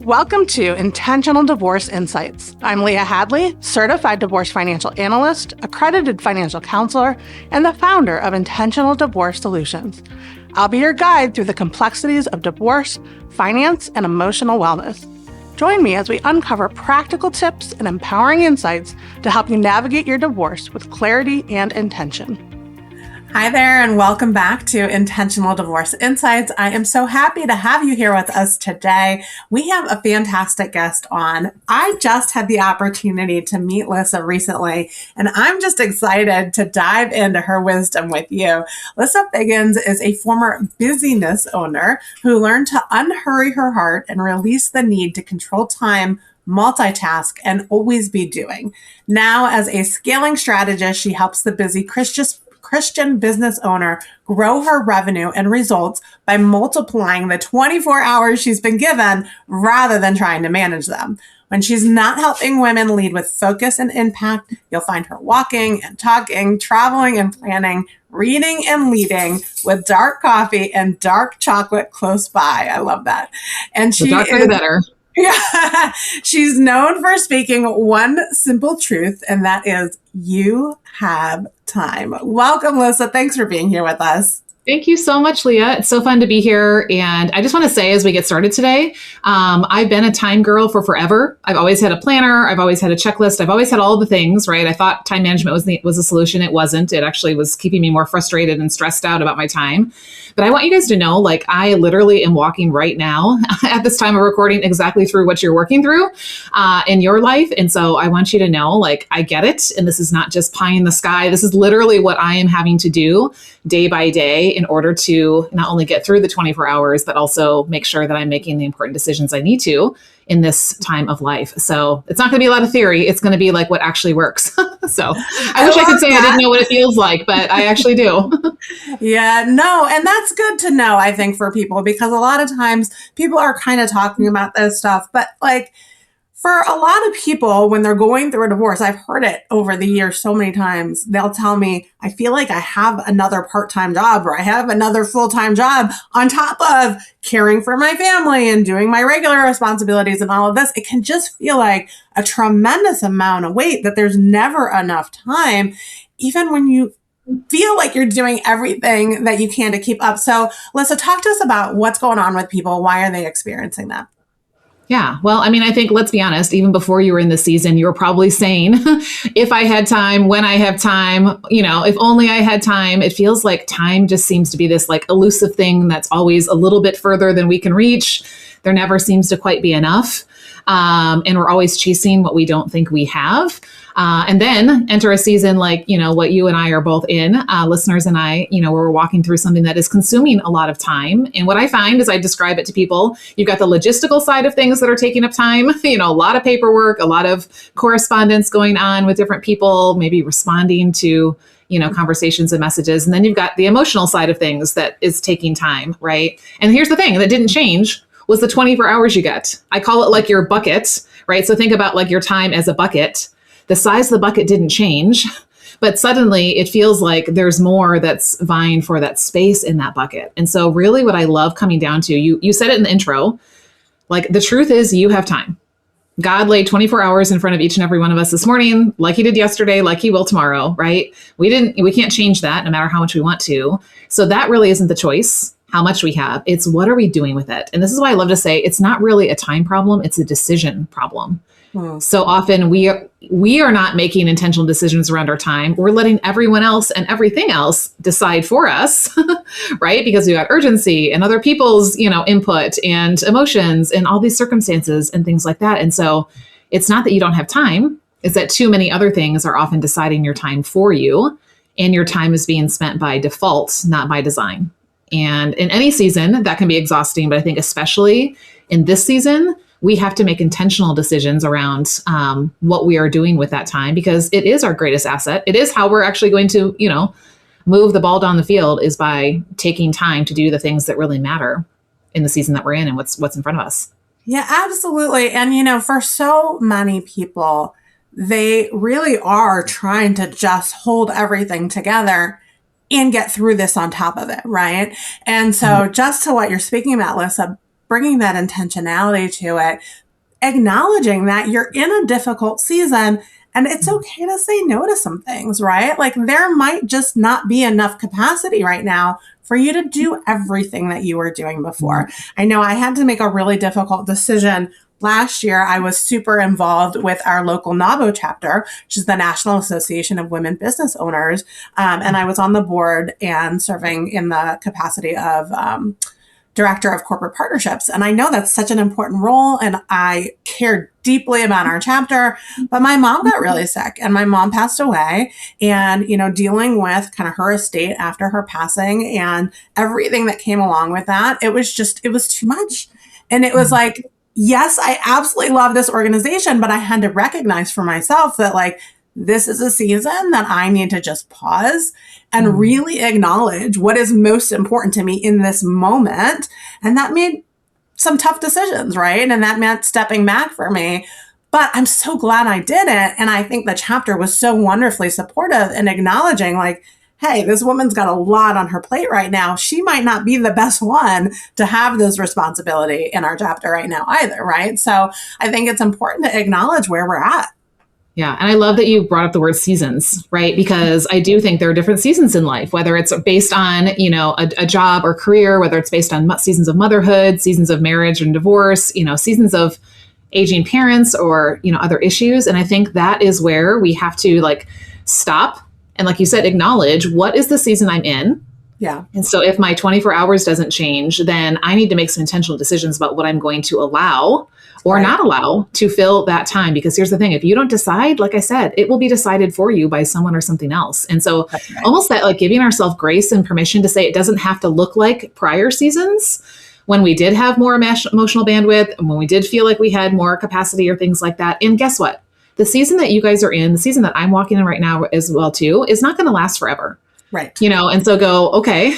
Welcome to Intentional Divorce Insights. I'm Leah Hadley, certified divorce financial analyst, accredited financial counselor, and the founder of Intentional Divorce Solutions. I'll be your guide through the complexities of divorce, finance, and emotional wellness. Join me as we uncover practical tips and empowering insights to help you navigate your divorce with clarity and intention. Hi there, and welcome back to Intentional Divorce Insights. I am so happy to have you here with us today. We have a fantastic guest on. I just had the opportunity to meet Lissa recently, and I'm just excited to dive into her wisdom with you. Lissa Figgins is a former busyness owner who learned to unhurry her heart and release the need to control time, multitask, and always be doing. Now, as a scaling strategist, she helps the busy Christian business owner grow her revenue and results by multiplying the 24 hours she's been given rather than trying to manage them. When she's not helping women lead with focus and impact, you'll find her walking and talking, traveling and planning, reading and leading with dark coffee and dark chocolate close by. I love that. And the darker the better. Yeah, she's known for speaking one simple truth, and that is you have time. Welcome, Lissa. Thanks for being here with us. Thank you so much, Leah. It's so fun to be here. And I just want to say, as we get started today, I've been a time girl for forever. I've always had a planner. I've always had a checklist. I've always had all the things, right? I thought time management was a solution. It wasn't. It actually was keeping me more frustrated and stressed out about my time. But I want you guys to know, like, I literally am walking right now at this time of recording exactly through what you're working through in your life. And so I want you to know, like, I get it. And this is not just pie in the sky. This is literally what I am having to do day by day in order to not only get through the 24 hours, but also make sure that I'm making the important decisions I need to in this time of life. So it's not going to be a lot of theory. It's going to be like what actually works. So I wish I could say that. I didn't know what it feels like, but I actually do. Yeah, no. And that's good to know, I think, for people, because a lot of times people are kind of talking about this stuff, but like, for a lot of people, when they're going through a divorce, I've heard it over the years so many times, they'll tell me, I feel like I have another part-time job or I have another full-time job on top of caring for my family and doing my regular responsibilities and all of this. It can just feel like a tremendous amount of weight that there's never enough time, even when you feel like you're doing everything that you can to keep up. So, Lissa, talk to us about what's going on with people. Why are they experiencing that? Yeah. Well, I mean, I think, let's be honest, even before you were in the season, you were probably saying, if I had time, when I have time, if only I had time. It feels like time just seems to be this like elusive thing that's always a little bit further than we can reach. There never seems to quite be enough. And we're always chasing what we don't think we have. And then enter a season like, what you and I are both in, listeners and I, we're walking through something that is consuming a lot of time. And what I find is I describe it to people, you've got the logistical side of things that are taking up time, a lot of paperwork, a lot of correspondence going on with different people, maybe responding to, conversations and messages. And then you've got the emotional side of things that is taking time, right? And here's the thing that didn't change was the 24 hours you get. I call it like your bucket, right? So think about like your time as a bucket. The size of the bucket didn't change, but suddenly it feels like there's more that's vying for that space in that bucket. And so really what I love coming down to, you said it in the intro, like the truth is you have time. God laid 24 hours in front of each and every one of us this morning, like he did yesterday, like he will tomorrow, right? We can't change that no matter how much we want to. So that really isn't the choice, how much we have. It's what are we doing with it? And this is why I love to say it's not really a time problem, it's a decision problem. So often we are not making intentional decisions around our time. We're letting everyone else and everything else decide for us, right? Because we got urgency and other people's, input and emotions and all these circumstances and things like that. And so it's not that you don't have time. It's that too many other things are often deciding your time for you, and your time is being spent by default, not by design. And in any season, that can be exhausting. But I think especially in this season, we have to make intentional decisions around what we are doing with that time, because it is our greatest asset. It is how we're actually going to, move the ball down the field, is by taking time to do the things that really matter in the season that we're in and what's in front of us. Yeah, absolutely. And, for so many people, they really are trying to just hold everything together and get through this on top of it, right? And so just to what you're speaking about, Lissa, bringing that intentionality to it, acknowledging that you're in a difficult season and it's okay to say no to some things, right? Like there might just not be enough capacity right now for you to do everything that you were doing before. I know I had to make a really difficult decision. Last year, I was super involved with our local NABO chapter, which is the National Association of Women Business Owners. And I was on the board and serving in the capacity of Director of Corporate Partnerships. And I know that's such an important role. And I cared deeply about our chapter, but my mom got really sick and my mom passed away. And, dealing with kind of her estate after her passing and everything that came along with that, it was too much. And it was like, yes, I absolutely love this organization, but I had to recognize for myself that this is a season that I need to just pause and really acknowledge what is most important to me in this moment. And that made some tough decisions, right? And that meant stepping back for me. But I'm so glad I did it. And I think the chapter was so wonderfully supportive and acknowledging hey, this woman's got a lot on her plate right now. She might not be the best one to have this responsibility in our chapter right now either, right? So I think it's important to acknowledge where we're at. Yeah. And I love that you brought up the word seasons, right? Because I do think there are different seasons in life, whether it's based on, a job or career, whether it's based on seasons of motherhood, seasons of marriage and divorce, seasons of aging parents or, other issues. And I think that is where we have to stop. And like you said, acknowledge what is the season I'm in. Yeah. And so if my 24 hours doesn't change, then I need to make some intentional decisions about what I'm going to allow or not allow to fill that time. Because here's the thing, if you don't decide, like I said, it will be decided for you by someone or something else. And so almost that giving ourselves grace and permission to say it doesn't have to look like prior seasons when we did have more emotional bandwidth and when we did feel like we had more capacity or things like that. And guess what? The season that you guys are in, the season that I'm walking in right now as well too, is not going to last forever. Right. And so go, okay,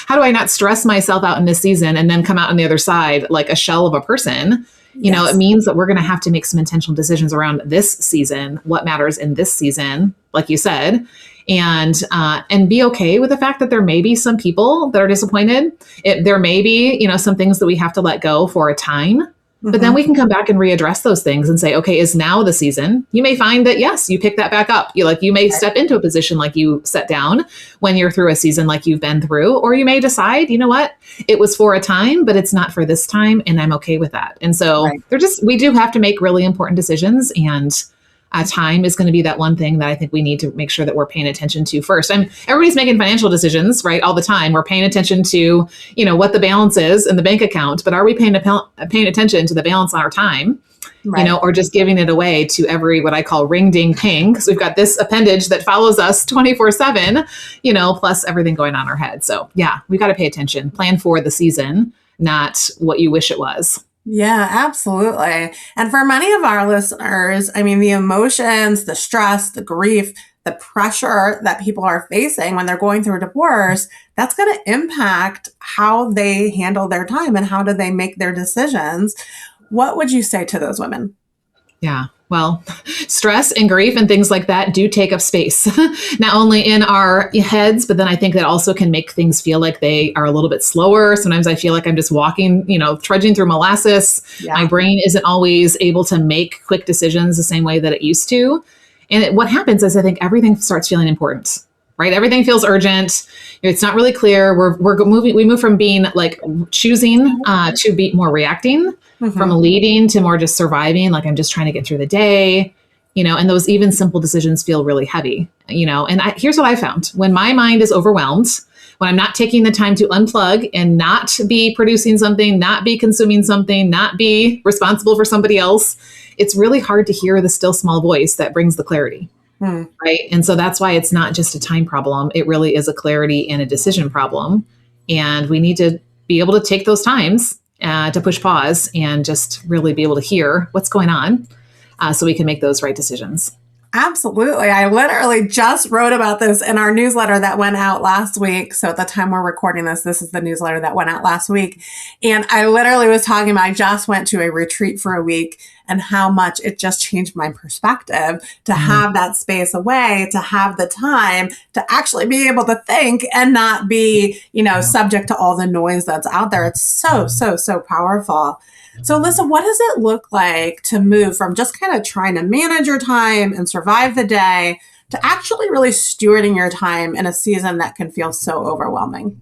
how do I not stress myself out in this season and then come out on the other side like a shell of a person? It means that we're going to have to make some intentional decisions around this season, what matters in this season, like you said, and be okay with the fact that there may be some people that are disappointed. There may be, some things that we have to let go for a time. But then we can come back and readdress those things and say, okay, is now the season? You may find that, yes, you pick that back up. You may step into a position like you set down when you're through a season like you've been through, or you may decide, you know what, it was for a time, but it's not for this time. And I'm okay with that. And so we do have to make really important decisions, and time is going to be that one thing that I think we need to make sure that we're paying attention to first. Everybody's making financial decisions, right? All the time. We're paying attention to, what the balance is in the bank account, but are we paying attention to the balance on our time, or just giving it away to every, what I call ring, ding, ping, because we've got this appendage that follows us 24/7, plus everything going on in our head. So yeah, we've got to pay attention, plan for the season, not what you wish it was. Yeah, absolutely. And for many of our listeners, the emotions, the stress, the grief, the pressure that people are facing when they're going through a divorce, that's going to impact how they handle their time and how do they make their decisions. What would you say to those women? Yeah. Well, stress and grief and things like that do take up space, not only in our heads, but then I think that also can make things feel like they are a little bit slower. Sometimes I feel like I'm just walking, trudging through molasses. Yeah. My brain isn't always able to make quick decisions the same way that it used to. And what happens is I think everything starts feeling important, right? Everything feels urgent. It's not really clear. We move from being choosing to be more reacting. From leading to more just surviving, I'm just trying to get through the day, and those even simple decisions feel really heavy, and here's what I found. When my mind is overwhelmed, when I'm not taking the time to unplug and not be producing something, not be consuming something, not be responsible for somebody else, it's really hard to hear the still small voice that brings the clarity. Right. And so that's why it's not just a time problem. It really is a clarity and a decision problem. And we need to be able to take those times to push pause and just really be able to hear what's going on so we can make those right decisions. Absolutely. I literally just wrote about this in our newsletter that went out last week. So at the time we're recording this, this is the newsletter that went out last week. And I literally was talking about, I just went to a retreat for a week and how much it just changed my perspective to have that space away, to have the time to actually be able to think and not be, subject to all the noise that's out there. It's so powerful. So Lissa, what does it look like to move from just kind of trying to manage your time and survive the day to actually really stewarding your time in a season that can feel so overwhelming?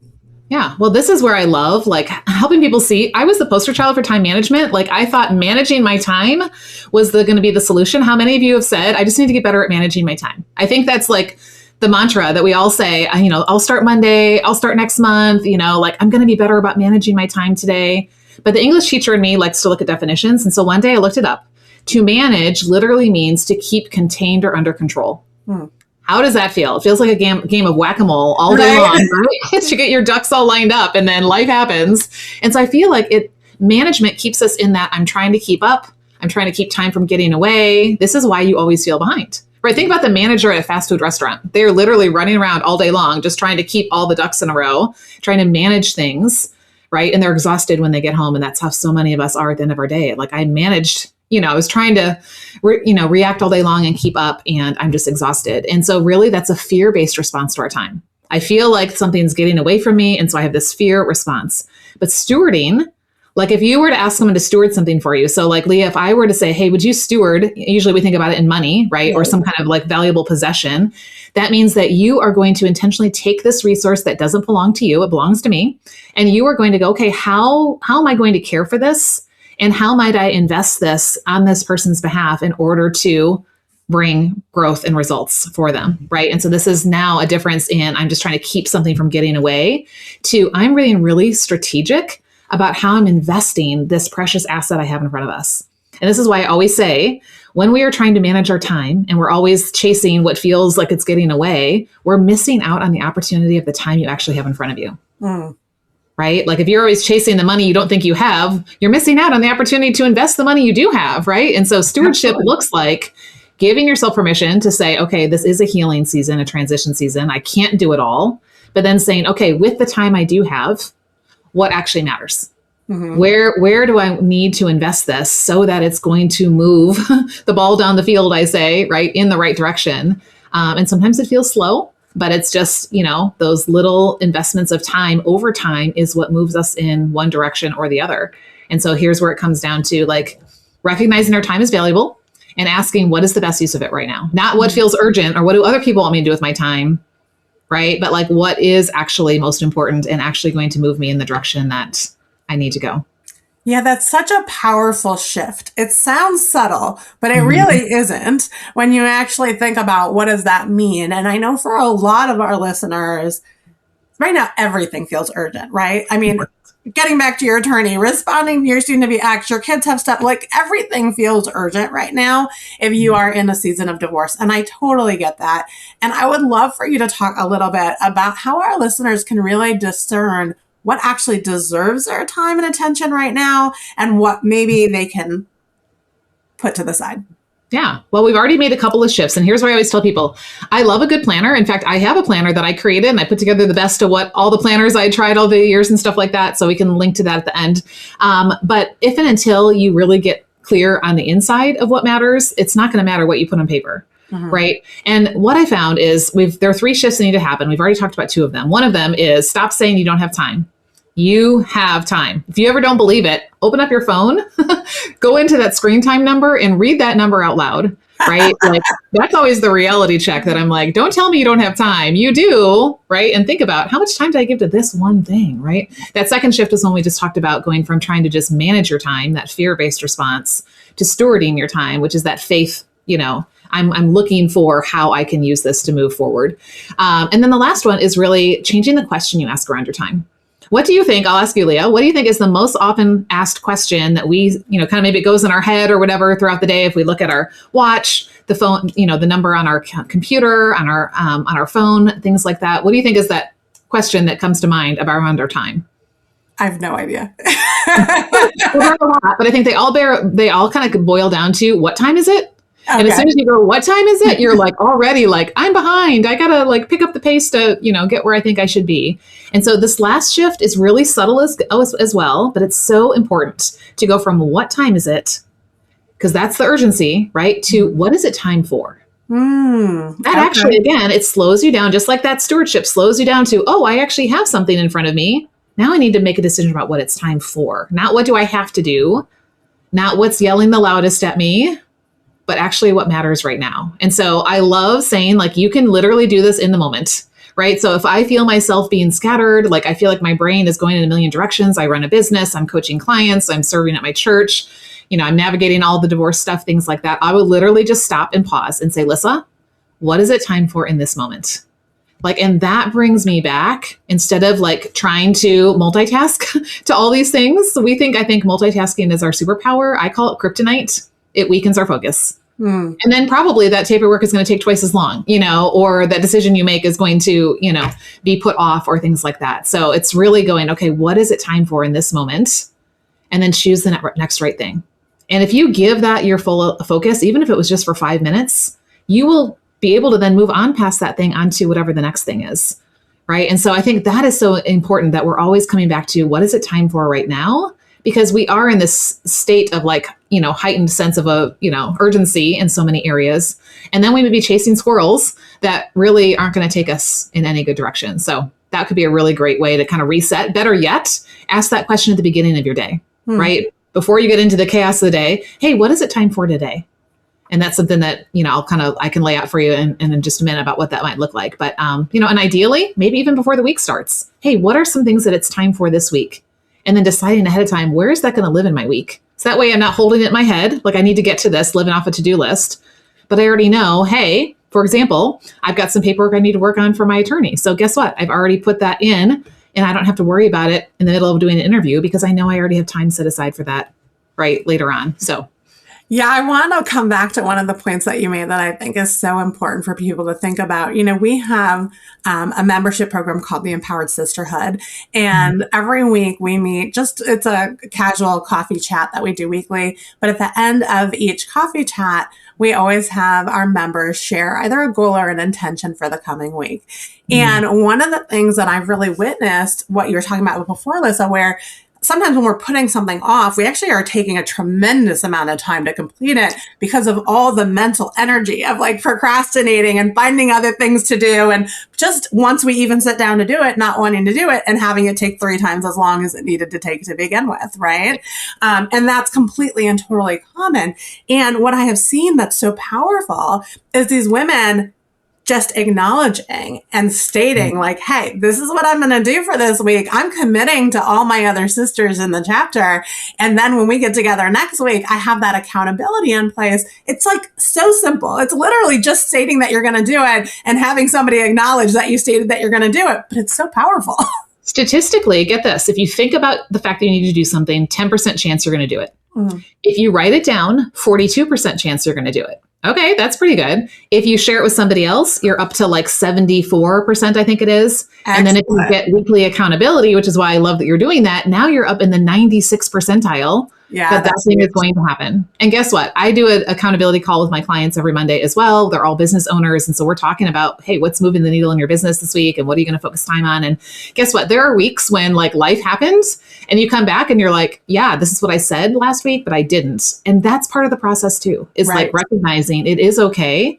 Yeah. Well, this is where I love helping people see. I was the poster child for time management. I thought managing my time was going to be the solution. How many of you have said, I just need to get better at managing my time? I think that's the mantra that we all say, I'll start Monday, I'll start next month, I'm going to be better about managing my time today. But the English teacher in me likes to look at definitions. And so one day I looked it up. To manage literally means to keep contained or under control. How does that feel? It feels like a game of whack-a-mole all day long, right? To get your ducks all lined up and then life happens. And so I feel like management keeps us in that I'm trying to keep up. I'm trying to keep time from getting away. This is why you always feel behind. Right? Think about the manager at a fast food restaurant. They're literally running around all day long, just trying to keep all the ducks in a row, trying to manage things. Right. And they're exhausted when they get home. And that's how so many of us are at the end of our day. I managed, I was trying to, react all day long and keep up, and I'm just exhausted. And so really that's a fear-based response to our time. I feel like something's getting away from me. And so I have this fear response. But stewarding, if you were to ask someone to steward something for you. So Leah, if I were to say, hey, would you steward? Usually we think about it in money, right? Or some kind of valuable possession. That means that you are going to intentionally take this resource that doesn't belong to you. It belongs to me. And you are going to go, okay, how am I going to care for this? And how might I invest this on this person's behalf in order to bring growth and results for them, right? And so this is now a difference in I'm just trying to keep something from getting away to I'm being really strategic about how I'm investing this precious asset I have in front of us. And this is why I always say, when we are trying to manage our time and we're always chasing what feels like it's getting away, we're missing out on the opportunity of the time you actually have in front of you. Right? If you're always chasing the money you don't think you have, you're missing out on the opportunity to invest the money you do have, right? And so stewardship looks like giving yourself permission to say, okay, this is a healing season, a transition season. I can't do it all. But then saying, okay, with the time I do have, what actually matters? Where do I need to invest this so that it's going to move the ball down the field, I say, right, in the right direction? And sometimes it feels slow, but it's just, those little investments of time over time is what moves us in one direction or the other. And so here's where it comes down to recognizing our time is valuable and asking what is the best use of it right now? Not what feels urgent or what do other people want me to do with my time, right? But what is actually most important and actually going to move me in the direction that I need to go. Yeah, that's such a powerful shift. It sounds subtle, but it really isn't when you actually think about what does that mean. And I know for a lot of our listeners, right now, everything feels urgent, right? I mean, getting back to your attorney, responding to your soon-to-be ex, your kids have stuff, everything feels urgent right now if you are in a season of divorce. And I totally get that. And I would love for you to talk a little bit about how our listeners can really discern what actually deserves their time and attention right now and what maybe they can put to the side. Yeah. Well, we've already made a couple of shifts. And here's what I always tell people. I love a good planner. In fact, I have a planner that I created and I put together the best of what all the planners I tried all the years and stuff like that. So we can link to that at the end. But if and until you really get clear on the inside of what matters, it's not going to matter what you put on paper. Right. And what I found is there are 3 shifts that need to happen. We've already talked about 2 of them. One of them is stop saying you don't have time. You have time. If you ever don't believe it, open up your phone, go into that screen time number and read that number out loud, right? That's always the reality check that I'm don't tell me you don't have time. You do, right? And think about how much time did I give to this one thing, right? That second shift is when we just talked about going from trying to just manage your time, that fear-based response, to stewarding your time, which is that faith, I'm looking for how I can use this to move forward. And then the last one is really changing the question you ask around your time. What do you think? I'll ask you, Leah. What do you think is the most often asked question that we, kind of maybe it goes in our head or whatever throughout the day? If we look at our watch, the phone, the number on our computer, on our phone, things like that. What do you think is that question that comes to mind around our time? I have no idea. Well, there are a lot, but I think they all kind of boil down to what time is it? And as soon as you go, what time is it? You're like already like, I'm behind. I got to like pick up the pace to, get where I think I should be. And so this last shift is really subtle as well, but it's so important to go from what time is it? Because that's the urgency, right? To what is it time for? Actually, again, it slows you down, just like that stewardship slows you down to, oh, I actually have something in front of me. Now I need to make a decision about what it's time for. Not what do I have to do, not what's yelling the loudest at me, but actually what matters right now. And so I love saying like, you can literally do this in the moment, right? So if I feel myself being scattered, like I feel like my brain is going in a million directions, I run a business, I'm coaching clients, I'm serving at my church, I'm navigating all the divorce stuff, things like that. I would literally just stop and pause and say, Lissa, what is it time for in this moment? Like, and that brings me back instead of like trying to multitask to all these things. I think multitasking is our superpower. I call it kryptonite. It weakens our focus. And then probably that paperwork is going to take twice as long, or that decision you make is going to, be put off or things like that. So it's really going, okay, what is it time for in this moment? And then choose the next right thing. And if you give that your full focus, even if it was just for 5 minutes, you will be able to then move on past that thing onto whatever the next thing is. Right. And so I think that is so important that we're always coming back to what is it time for right now? Because we are in this state of like, heightened sense of urgency in so many areas. And then we may be chasing squirrels that really aren't going to take us in any good direction. So that could be a really great way to kind of reset. Better yet, ask that question at the beginning of your day, right? Before you get into the chaos of the day, hey, what is it time for today? And that's something that, I can lay out for you in just a minute about what that might look like. But, and ideally, maybe even before the week starts, hey, what are some things that it's time for this week? And then deciding ahead of time, where is that going to live in my week? So that way I'm not holding it in my head. Like I need to get to this, living off a to-do list. But I already know, hey, for example, I've got some paperwork I need to work on for my attorney. So guess what? I've already put that in and I don't have to worry about it in the middle of doing an interview because I know I already have time set aside for that right later on. So yeah, I want to come back to one of the points that you made that I think is so important for people to think about. We have a membership program called the Empowered Sisterhood. And every week we meet, it's a casual coffee chat that we do weekly. But at the end of each coffee chat, we always have our members share either a goal or an intention for the coming week. And one of the things that I've really witnessed, what you were talking about before, Lissa, where sometimes when we're putting something off, we actually are taking a tremendous amount of time to complete it because of all the mental energy of like procrastinating and finding other things to do. And just once we even sit down to do it, not wanting to do it and having it take 3 times as long as it needed to take to begin with. Right. And that's completely and totally common. And what I have seen that's so powerful is these women just acknowledging and stating like, hey, this is what I'm going to do for this week. I'm committing to all my other sisters in the chapter. And then when we get together next week, I have that accountability in place. It's like so simple. It's literally just stating that you're going to do it and having somebody acknowledge that you stated that you're going to do it. But it's so powerful. Statistically, get this. If you think about the fact that you need to do something, 10% chance you're going to do it. If you write it down, 42% chance you're going to do it. Okay, that's pretty good. If you share it with somebody else, you're up to like 74%, I think it is. Excellent. And then if you get weekly accountability, which is why I love that you're doing that, now you're up in the 96th percentile. Yeah, that thing is going to happen. And guess what? I do an accountability call with my clients every Monday as well. They're all business owners. And so we're talking about, hey, what's moving the needle in your business this week? And what are you going to focus time on? And guess what? There are weeks when like life happens and you come back and you're like, yeah, this is what I said last week, but I didn't. And that's part of the process too, is like recognizing it is okay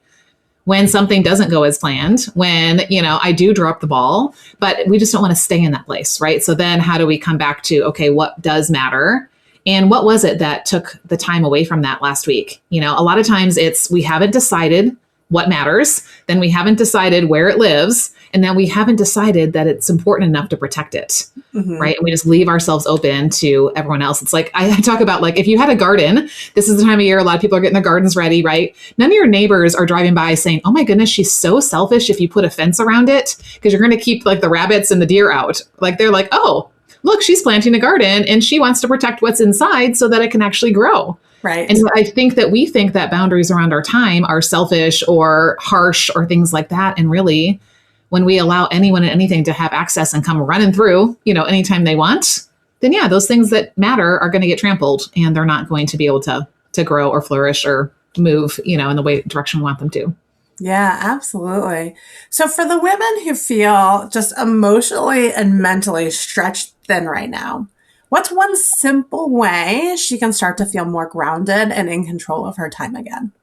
when something doesn't go as planned, when, I do drop the ball, but we just don't want to stay in that place, right? So then how do we come back to, okay, what does matter? And what was it that took the time away from that last week? A lot of times we haven't decided what matters, then we haven't decided where it lives, and then we haven't decided that it's important enough to protect it, right? And we just leave ourselves open to everyone else. It's like, I talk about like, if you had a garden, this is the time of year, a lot of people are getting their gardens ready, right? None of your neighbors are driving by saying, oh my goodness, she's so selfish if you put a fence around it, because you're going to keep like the rabbits and the deer out. Like they're like, oh, look, she's planting a garden and she wants to protect what's inside so that it can actually grow. Right. And I think that we think that boundaries around our time are selfish or harsh or things like that. And really, when we allow anyone and anything to have access and come running through, anytime they want, then yeah, those things that matter are going to get trampled and they're not going to be able to grow or flourish or move, in the direction we want them to. Yeah, absolutely. So for the women who feel just emotionally and mentally stretched thin right now, what's one simple way she can start to feel more grounded and in control of her time again?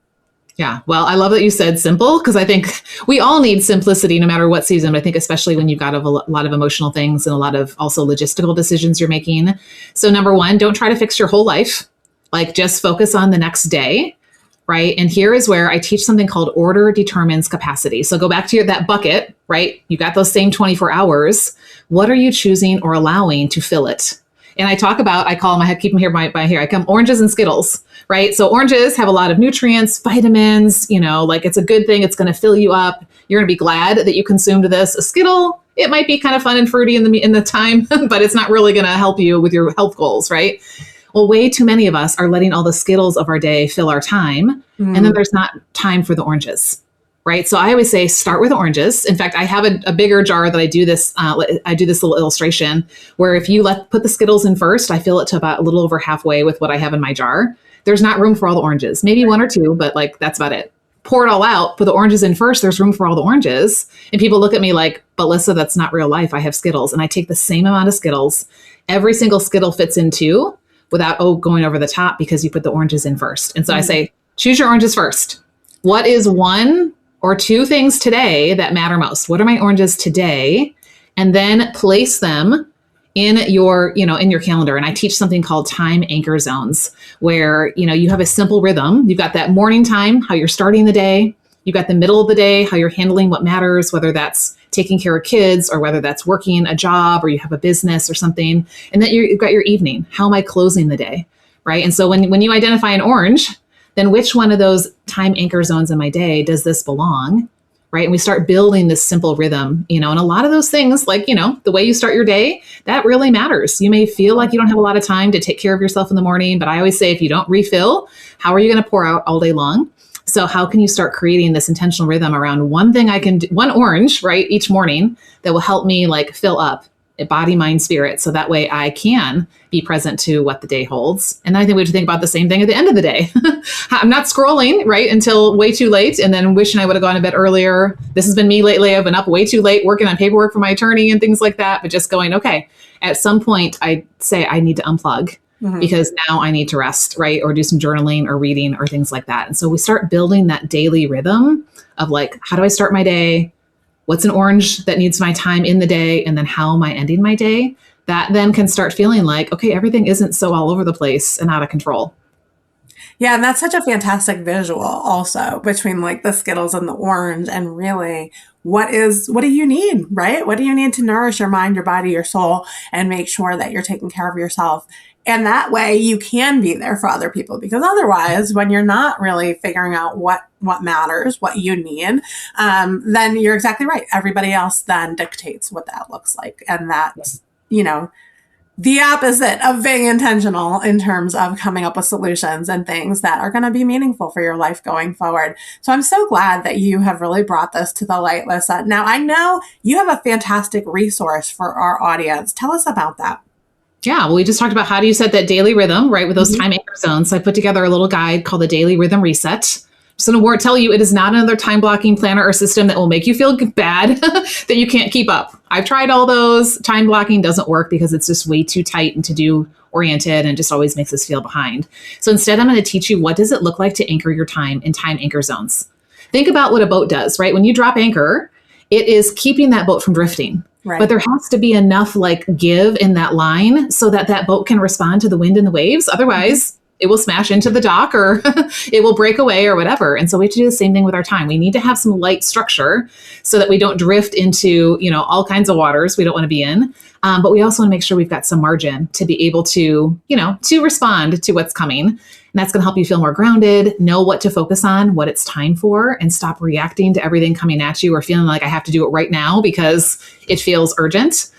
Yeah. Well, I love that you said simple, because I think we all need simplicity no matter what season. But I think especially when you've got a lot of emotional things and a lot of also logistical decisions you're making. So number one, don't try to fix your whole life. Like, just focus on the next day. Right. And here is where I teach something called order determines capacity. So go back to that bucket, right? You got those same 24 hours. What are you choosing or allowing to fill it? And I call them, I keep them here by here. I come oranges and Skittles, right? So oranges have a lot of nutrients, vitamins, it's a good thing. It's going to fill you up. You're going to be glad that you consumed this. A Skittle, it might be kind of fun and fruity in the time, but it's not really going to help you with your health goals, right? Well, way too many of us are letting all the Skittles of our day fill our time. And then there's not time for the oranges, right? So I always say, start with oranges. In fact, I have a bigger jar that I do this little illustration where if you put the Skittles in first, I fill it to about a little over halfway with what I have in my jar. There's not room for all the oranges, maybe one or two, but that's about it. Pour it all out, put the oranges in first, there's room for all the oranges. And people look at me like, but Lissa, that's not real life. I have Skittles. And I take the same amount of Skittles. Every single Skittle fits in two without going over the top because you put the oranges in first. And so I say, choose your oranges first. What is one or two things today that matter most? What are my oranges today? And then place them in your calendar. And I teach something called time anchor zones where, you have a simple rhythm. You've got that morning time, how you're starting the day. You've got the middle of the day, how you're handling what matters, whether that's taking care of kids or whether that's working a job or you have a business or something. And then you've got your evening. How am I closing the day? Right. And so when you identify an orange, then which one of those time anchor zones in my day does this belong? Right. And we start building this simple rhythm, and a lot of those things, the way you start your day, that really matters. You may feel like you don't have a lot of time to take care of yourself in the morning, but I always say, if you don't refill, how are you going to pour out all day long? So how can you start creating this intentional rhythm around one thing I can do, one orange, right, each morning that will help me fill up body, mind, spirit. So that way I can be present to what the day holds. And then I think we have to think about the same thing at the end of the day. I'm not scrolling, right, until way too late and then wishing I would have gone to bed earlier. This has been me lately. I've been up way too late working on paperwork for my attorney and things like that. But just going, okay, at some point I say I need to unplug. Because now I need to rest, right? Or do some journaling or reading or things like that. And so we start building that daily rhythm of how do I start my day? What's an orange that needs my time in the day? And then how am I ending my day? That then can start feeling like, okay, everything isn't so all over the place and out of control. Yeah, and that's such a fantastic visual also between the Skittles and the orange, and really what do you need, right? What do you need to nourish your mind, your body, your soul, and make sure that you're taking care of yourself? And that way you can be there for other people, because otherwise, when you're not really figuring out what matters, what you need, then you're exactly right. Everybody else then dictates what that looks like. And that's, the opposite of being intentional in terms of coming up with solutions and things that are going to be meaningful for your life going forward. So I'm so glad that you have really brought this to the light, Lissa. Now, I know you have a fantastic resource for our audience. Tell us about that. Yeah, well, we just talked about how do you set that daily rhythm, right, with those time anchor zones. So I put together a little guide called the Daily Rhythm Reset. Just going to tell you, it is not another time blocking planner or system that will make you feel bad that you can't keep up. I've tried all those. Time blocking doesn't work because it's just way too tight and to-do oriented and just always makes us feel behind. So instead, I'm going to teach you, what does it look like to anchor your time in time anchor zones? Think about what a boat does, right? When you drop anchor, it is keeping that boat from drifting. Right. But there has to be enough give in that line so that boat can respond to the wind and the waves. Otherwise, it will smash into the dock or it will break away or whatever. And so we have to do the same thing with our time. We need to have some light structure so that we don't drift into, all kinds of waters we don't want to be in. But we also want to make sure we've got some margin to be able to, to respond to what's coming. And that's going to help you feel more grounded, know what to focus on, what it's time for, and stop reacting to everything coming at you or feeling like I have to do it right now because it feels urgent.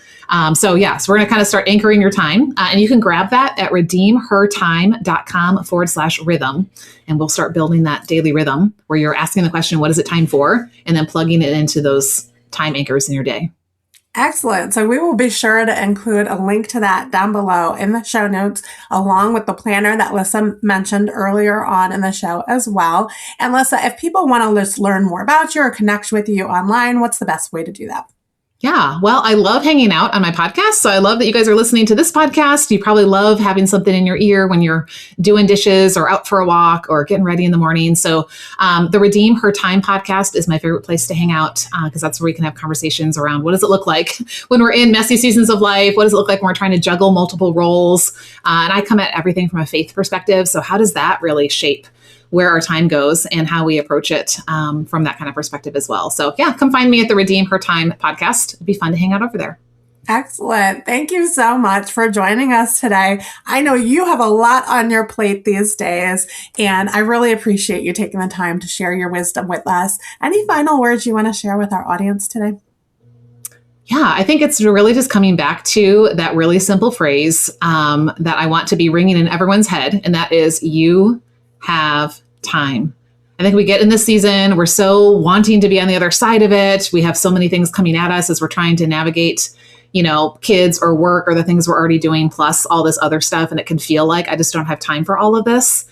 So we're going to kind of start anchoring your time. And you can grab that at redeemhertime.com/rhythm. And we'll start building that daily rhythm where you're asking the question, what is it time for? And then plugging it into those time anchors in your day. Excellent. So we will be sure to include a link to that down below in the show notes, along with the planner that Lissa mentioned earlier on in the show as well. And Lissa, if people want to just learn more about you or connect with you online, what's the best way to do that? Yeah, well, I love hanging out on my podcast. So I love that you guys are listening to this podcast. You probably love having something in your ear when you're doing dishes or out for a walk or getting ready in the morning. So the Redeem Her Time podcast is my favorite place to hang out because that's where we can have conversations around what does it look like when we're in messy seasons of life? What does it look like when we're trying to juggle multiple roles? And I come at everything from a faith perspective. So how does that really shape where our time goes and how we approach it from that kind of perspective as well. So yeah, come find me at the Redeem Her Time podcast. It'd be fun to hang out over there. Excellent. Thank you so much for joining us today. I know you have a lot on your plate these days, and I really appreciate you taking the time to share your wisdom with us. Any final words you want to share with our audience today? Yeah, I think it's really just coming back to that really simple phrase that I want to be ringing in everyone's head, and that is you have time. I think we get in this season, we're so wanting to be on the other side of it. We have so many things coming at us as we're trying to navigate, kids or work or the things we're already doing, plus all this other stuff. And it can feel like I just don't have time for all of this.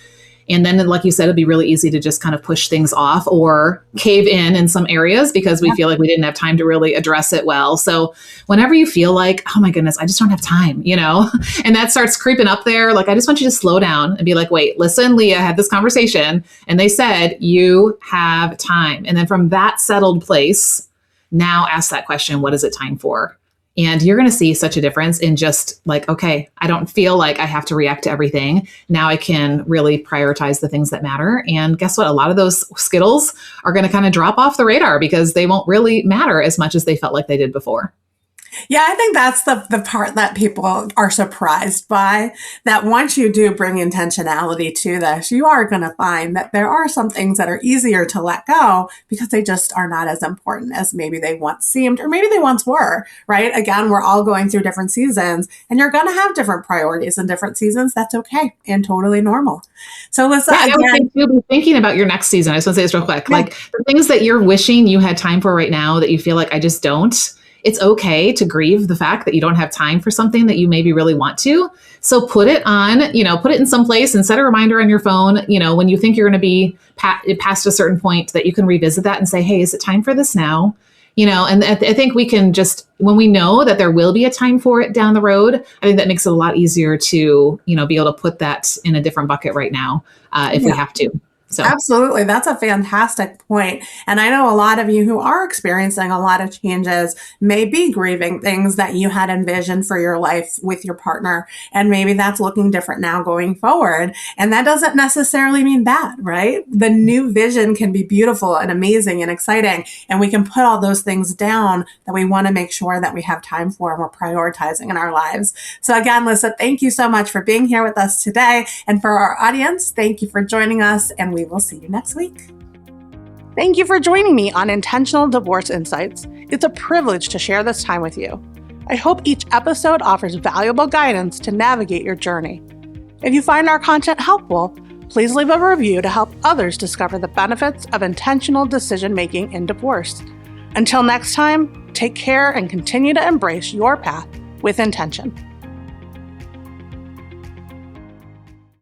And then, like you said, it'd be really easy to just kind of push things off or cave in some areas because we feel like we didn't have time to really address it well. So whenever you feel like, oh my goodness, I just don't have time, and that starts creeping up there, like, I just want you to slow down and be like, wait, Lissa and Leah had this conversation and they said, you have time. And then from that settled place, now ask that question, what is it time for? And you're going to see such a difference in just like, okay, I don't feel like I have to react to everything. Now I can really prioritize the things that matter. And guess what? A lot of those Skittles are going to kind of drop off the radar because they won't really matter as much as they felt like they did before. Yeah, I think that's the part that people are surprised by, that once you do bring intentionality to this, you are going to find that there are some things that are easier to let go because they just are not as important as maybe they once seemed, or maybe they once were, right? Again, we're all going through different seasons and you're going to have different priorities in different seasons. That's okay and totally normal. So Lissa, I would think you'll be thinking about your next season. I just want to say this real quick. Yeah. Like the things that you're wishing you had time for right now that you feel like I just don't. It's okay to grieve the fact that you don't have time for something that you maybe really want to. So put it on, put it in some place and set a reminder on your phone, when you think you're going to be past a certain point, that you can revisit that and say, hey, is it time for this now? And I think we can just, when we know that there will be a time for it down the road, I think that makes it a lot easier to, be able to put that in a different bucket right now if we have to. So. Absolutely. That's a fantastic point. And I know a lot of you who are experiencing a lot of changes may be grieving things that you had envisioned for your life with your partner. And maybe that's looking different now going forward. And that doesn't necessarily mean bad, right? The new vision can be beautiful and amazing and exciting. And we can put all those things down that we want to make sure that we have time for and we're prioritizing in our lives. So again, Lissa, thank you so much for being here with us today. And for our audience, thank you for joining us. And we will see you next week. Thank you for joining me on Intentional Divorce Insights. It's a privilege to share this time with you. I hope each episode offers valuable guidance to navigate your journey. If you find our content helpful, please leave a review to help others discover the benefits of intentional decision-making in divorce. Until next time, take care and continue to embrace your path with intention.